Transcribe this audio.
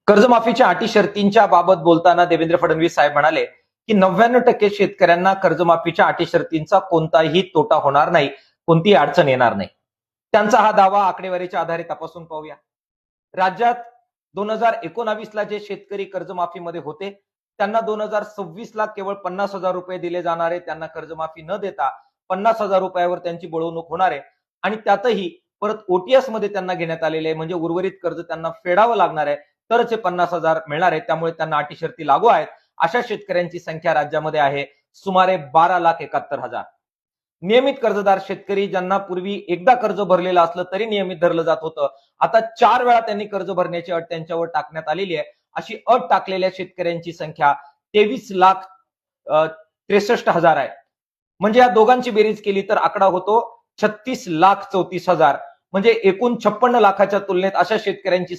कर्जमाफीच्या अटी शर्तींच्या बाबत बोलताना देवेंद्र फडणवीस साहेब म्हणाले की 99% शेतकऱ्यांना कर्जमाफीच्या अटी शर्तींचा कोणताही तोटा होणार नाही, कोणतीही अडचण येणार नाही. त्यांचा हा दावा आकडेवारीच्या आधारे तपासून पाहूया. राज्यात 2019 ला जे शेतकरी कर्जमाफीमध्ये होते त्यांना 2026 ला केवळ 50,000 रुपये दिले जाणारे, त्यांना कर्जमाफी न देता 50,000 रुपयावर त्यांची बळवणूक होणार आहे आणि त्यातही परत ओटीएस मध्ये त्यांना घेण्यात आलेले आहे, म्हणजे उर्वरित कर्ज त्यांना फेडावं लागणार आहे तरच हे 50,000 मिळणार आहे. त्यामुळे त्यांना अटी शर्ती लागू आहेत. अशा शेतकऱ्यांची संख्या राज्यामध्ये आहे सुमारे 12,71,000. नियमित कर्जदार शेतकरी ज्यांना पूर्वी एकदा कर्ज भरलेलं असलं तरी नियमित धरलं जात होतं, आता 4 वेळा त्यांनी कर्ज भरण्याची अट त्यांच्यावर टाकण्यात आलेली आहे. अशी अट टाकलेल्या शेतकऱ्यांची संख्या 23,63,000 आहे. म्हणजे या दोघांची बेरीज केली तर आकडा होतो 36,34,000. म्हणजे एकूण 56 लाखाच्या तुलनेत अशा शेतकऱ्यांची